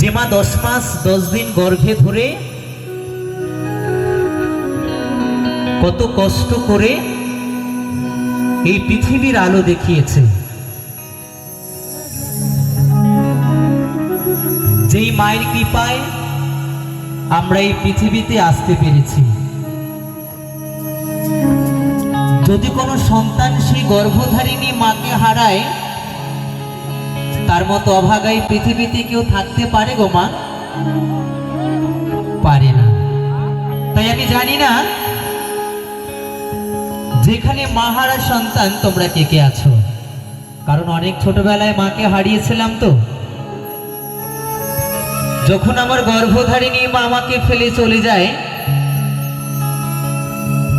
যে মা 10 মাস 10 দিন গর্ভে ধরে কত কষ্ট করে এই পৃথিবীর আলো দেখিয়েছে, যেই মায়ের কৃপায় আমরা এই পৃথিবীতে আসতে পেরেছি। যদি কোনো সন্তান সেই গর্ভধারিণী মাকে হারায়, তার মতো অভাগাই পৃথিবীতে কেউ থাকতে পারে গো মা? পারে না। তাই আমি জানি না যেখানে মা হারা সন্তান তোমরা কে কে আছো, কারণ অনেক ছোটবেলায় মাকে হারিয়েছিলাম। তো যখন আমার গর্ভধারিণী মা আমাকে ফেলে চলে যায়,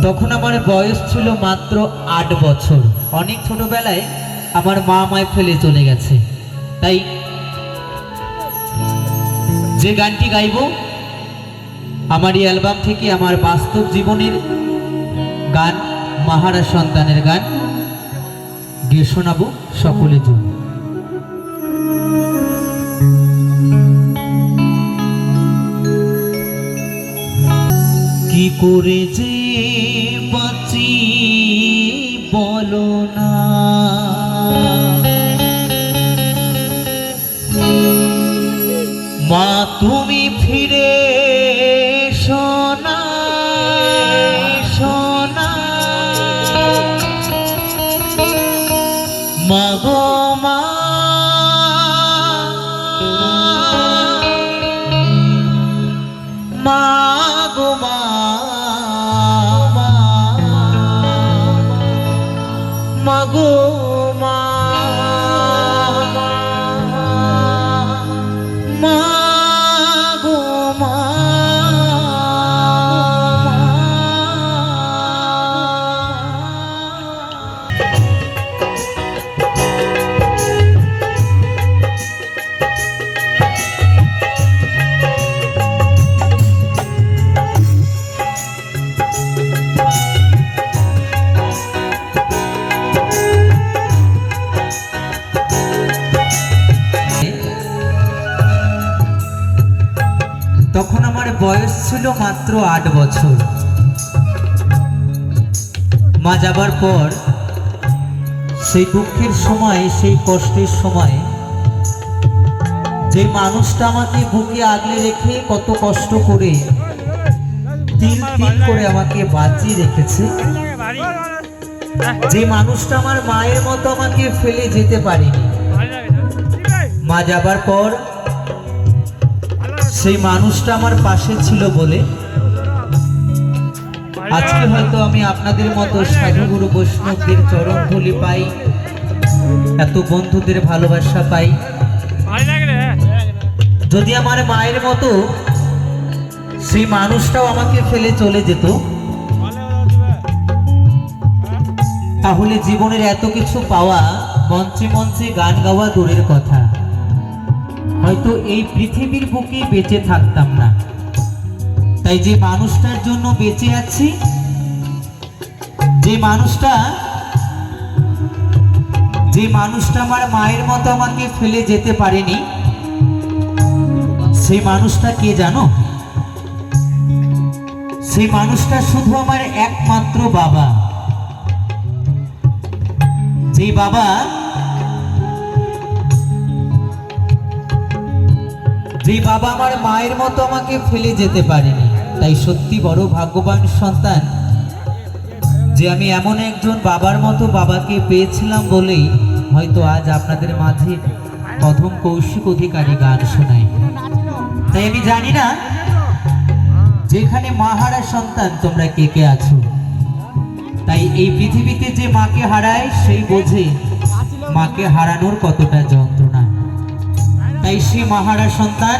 তখন আমার বয়স ছিল মাত্র 8 বছর। অনেক ছোটবেলায় আমার মা আমায় ফেলে চলে গেছে। তাই যে গানটি গাইব আমার এই অ্যালবাম থেকে, আমার বাস্তব জীবনের গান, মাহারা সন্তানের গান গিয়ে শোনাবো সকলের জন্য। কি করে যে বাঁচি বলো না, মা তুমি ফিরে সোনা সোনা, মা গো মা মা গো মা মা গো মা মা গো মা। তখন আমার বয়স ছিল মাত্র 8 বছর। মা যাবার পর সেই দুঃখের সময়, সেই কষ্টের সময়, যে মানুষটা আমাকে বুকে আগলে রেখে কত কষ্ট করে তিল তিল করে আমাকে বাঁচিয়ে রেখেছে, যে মানুষটা আমার মায়ের মতো আমাকে ফেলে যেতে পারেনি, মা যাবার পর সেই মানুষটা আমার পাশে ছিল বলে আজকে হয়তো আমি আপনাদের মতো সাধুগুরু বৈষ্ণবদের চরণ ধুলি পাই, এত বন্ধুদের ভালোবাসা পাই। যদি আমার মায়ের মতো সেই মানুষটাও আমাকে ফেলে চলে যেত, তাহলে জীবনের এত কিছু পাওয়া, মঞ্চে মঞ্চে গান গাওয়া দূরের কথা, হয়তো এই পৃথিবীর বুকে বেঁচে থাকতাম না। তাই যে মানুষটার জন্য বেঁচে আছি, যে মানুষটা আমার মায়ের মতো আমাকে ফেলে যেতে পারেনি, সেই মানুষটা কে জানো? সেই মানুষটা শুধু আমার একমাত্র বাবা। যে বাবা আমার মায়ের মতো আমাকে ফেলে যেতে পারেনি। তাই সত্যি বড় ভাগ্যবান সন্তান যে আমি এমন একজন বাবার মতো বাবাকে পেয়েছিলাম বলেই হয়তো আজ আপনাদের মাঝে প্রথম কৌশিক অধিকারী গান শোনাই। তাই আমি জানি না যেখানে মাহারা সন্তান তোমরা কে কে আছো। তাই এই পৃথিবীতে যে মাকে হারায় সেই বোঝে মাকে হারানোর কতটা যন্ত্রণা। তাই সে মাহারা সন্তান